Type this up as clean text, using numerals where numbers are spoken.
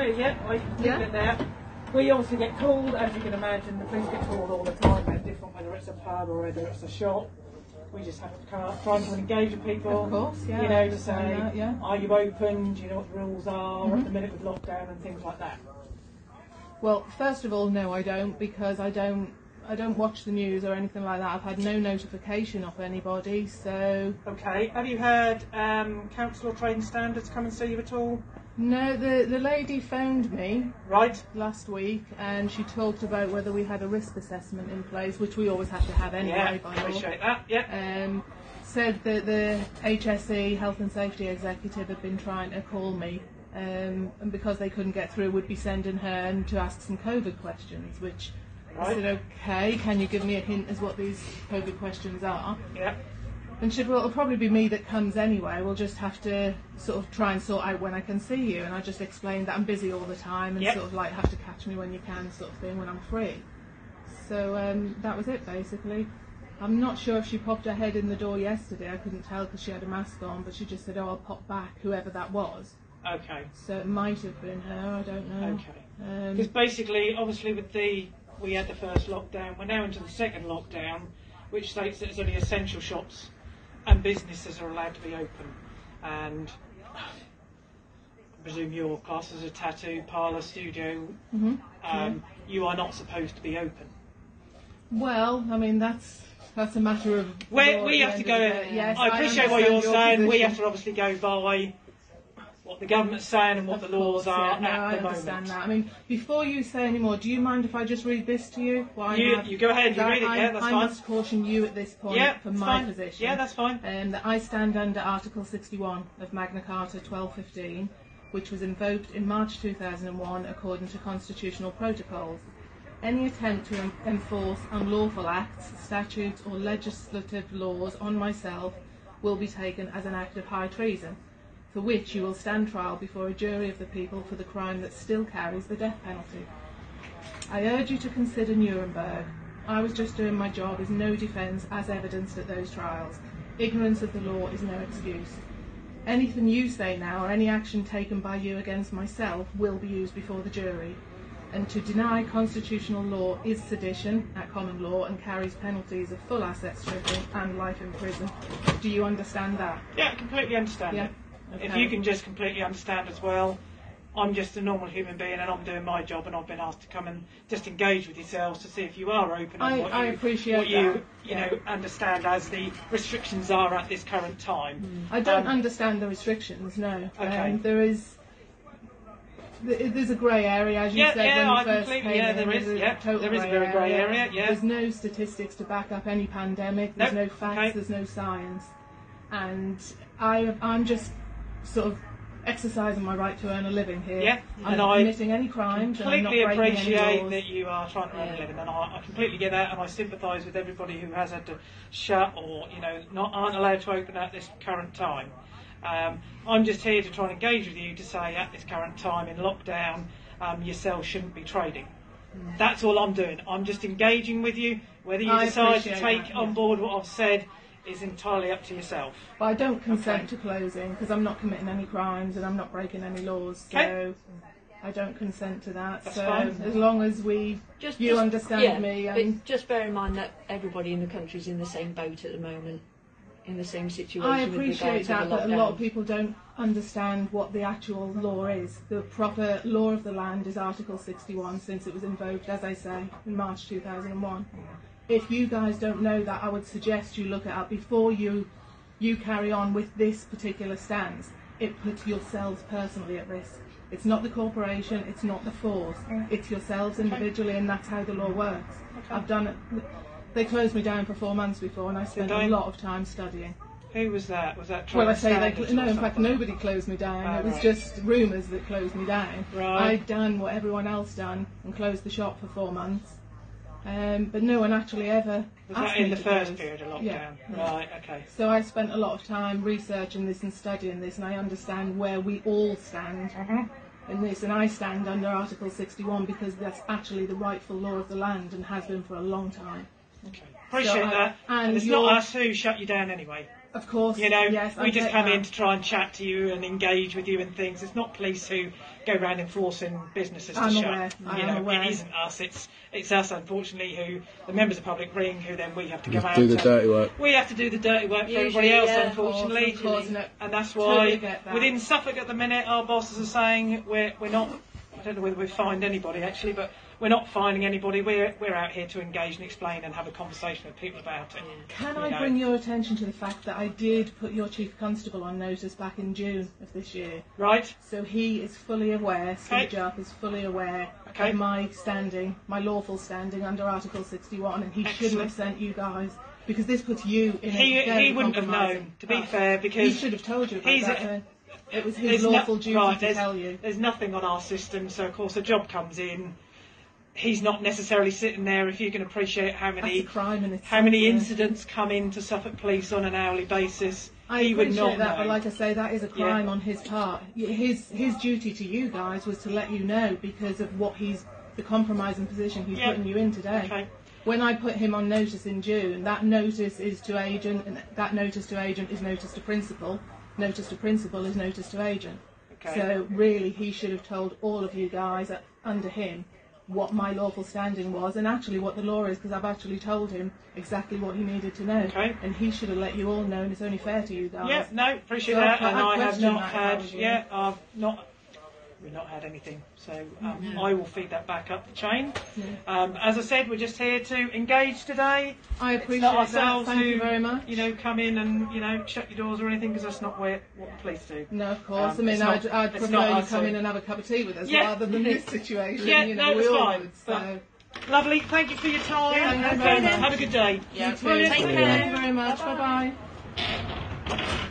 me, yeah, I live in there. We obviously get called, as you can imagine, the police get called all the time, they're different whether it's a pub or whether it's a shop. We just have to come up, try to engage with people. Of course, yeah. You know, to say, that, yeah. are you open? Do you know what the rules are at the minute with lockdown and things like that? Well, first of all, no, I don't, because I don't watch the news or anything like that. I've had no notification of anybody, so... Okay. Have you had council or trading standards come and see you at all? No, the lady phoned me Right. last week and she talked about whether we had a risk assessment in place, which we always have to have anyway by law. Appreciate that, yeah. Said that the HSE, Health and Safety Executive, had been trying to call me and because they couldn't get through would be sending her in to ask some COVID questions, which I said, okay, can you give me a hint as what these COVID questions are? Yeah. And she said, well, it'll probably be me that comes anyway. We'll just have to sort of try and sort out when I can see you. And I just explained that I'm busy all the time and sort of like have to catch me when you can sort of thing when I'm free. So that was it basically. I'm not sure if she popped her head in the door yesterday. I couldn't tell because she had a mask on, but she just said, oh, I'll pop back, whoever that was. Okay. So it might have been her, I don't know. Okay. Because basically, obviously we had the first lockdown, we're now into the second lockdown, which states that it's only essential shops and businesses are allowed to be open, and I presume your class as a tattoo parlour, studio, you are not supposed to be open. Well, I mean that's a matter of. We have to go. Yes, I appreciate what you're saying. We have to obviously go by what the government's saying and what the laws are at the moment. I understand that. I mean, before you say any more, do you mind if I just read this to you? You go ahead, you read it, yeah, that's fine. I must caution you at this point for my position. Yeah, that's fine. That I stand under Article 61 of Magna Carta 1215, which was invoked in March 2001 according to constitutional protocols. Any attempt to enforce unlawful acts, statutes or legislative laws on myself will be taken as an act of high treason, for which you will stand trial before a jury of the people for the crime that still carries the death penalty. I urge you to consider Nuremberg. I was just doing my job is no defence as evidenced at those trials. Ignorance of the law is no excuse. Anything you say now or any action taken by you against myself will be used before the jury. And to deny constitutional law is sedition at common law and carries penalties of full asset stripping and life in prison. Do you understand that? Yeah, I completely understand it. Okay. If you can just completely understand as well, I'm just a normal human being and I'm doing my job and I've been asked to come and just engage with yourselves to see if you are open and what you understand as the restrictions are at this current time. I don't understand the restrictions, no. Okay. There's a grey area, as you said when you first came in. There is a very grey area. Yeah. There's no statistics to back up any pandemic. There's no facts. There's no science, and I'm just sort of exercising my right to earn a living here. Yeah, I'm not committing any crimes. I completely and I'm not appreciate that you are trying to earn a living, and I completely get that, and I sympathise with everybody who has had to shut or aren't allowed to open at this current time. I'm just here to try and engage with you to say at this current time in lockdown, yourself shouldn't be trading. That's all I'm doing. I'm just engaging with you. Whether you decide to take on board what I've said is entirely up to yourself. But I don't consent to closing because I'm not committing any crimes and I'm not breaking any laws. So I don't consent to that. That's so fine. As long as you understand me. But just bear in mind that everybody in the country is in the same boat at the moment. In the same situation. I appreciate that, but a lot of people don't understand what the actual law is. The proper law of the land is Article 61, since it was invoked, as I say, in March 2001. If you guys don't know that, I would suggest you look it up before you carry on with this particular stance. It puts yourselves personally at risk. It's not the corporation, it's not the force, it's yourselves individually, and that's how the law works. I've done it. They closed me down for 4 months before, and I spent a lot of time studying. Who was that? Was that well, I say no. In fact, nobody closed me down. It was just rumours that closed me down. Right. I'd done what everyone else done and closed the shop for 4 months, but no one actually ever. Was that in the first period of lockdown? Yeah. Right. Okay. So I spent a lot of time researching this and studying this, and I understand where we all stand in this. And I stand under Article 61 because that's actually the rightful law of the land and has been for a long time. Okay. Appreciate that. And it's not us who shut you down anyway. Of course, You know, yes, we I just get come that. in to try and chat to you and engage with you and things. It's not police who go around enforcing businesses to I'm shut. aware, I am aware. It isn't us. It's us, unfortunately, who the members of the public ring, who then we have to go out Do the and- dirty work. We have to do the dirty work for Usually, everybody else, yeah, unfortunately. of course, no, And that's totally why get that. within Suffolk at the minute, our bosses are saying we're not. I don't know whether we've fined anybody actually, but we're not finding anybody. We're out here to engage and explain and have a conversation with people about it. Can You I know. bring your attention to the fact that I did put your chief constable on notice back in June of this year? Right? So he is fully aware, Okay. Steve Jarp is fully aware Okay. of my standing, my lawful standing under Article 61, and he shouldn't have sent you guys, because this puts you in a very He wouldn't have compromising known, to be path. fair, He because should have told you about he's that. a- It was his lawful duty to there's, tell you. There's nothing on our system, so of course a job comes in. He's not necessarily sitting there. If you can appreciate how That's many a crime in itself. how many yeah. incidents come into Suffolk Police on an hourly basis, I he would appreciate not that, know. but like I say, that is a crime on his part. His duty to you guys was to let you know because of what the compromising position he's Yeah. putting you in today. Okay. When I put him on notice in June, that notice is to agent, and that notice to agent is notice to principal. Notice to principal is notice to agent. Okay. So really, he should have told all of you guys under him what my lawful standing was, and actually what the law is, because I've actually told him exactly what he needed to know. Okay. And he should have let you all know, and it's only fair to you guys. Yeah, no, appreciate So that, I'd and I have question not that if I had. was you. Yeah, we've not had anything. So I will feed that back up the chain. As I said, we're just here to engage today. I It's appreciate not that. ourselves Thank who, you very much. you know, come in and shut your doors or anything, because that's not what the police do. No, of course. I it's mean, not- I'd it's prefer not you us come who- in and have a cup of tea with us Yeah. rather than this situation. Yeah, you no, know, we it's all fine, would. but- So. Lovely, thank you for your time. Thank you Okay very then, much. have a good day. Yeah, You too. brilliant. Thank Take you care. very much. Bye-bye. Bye bye.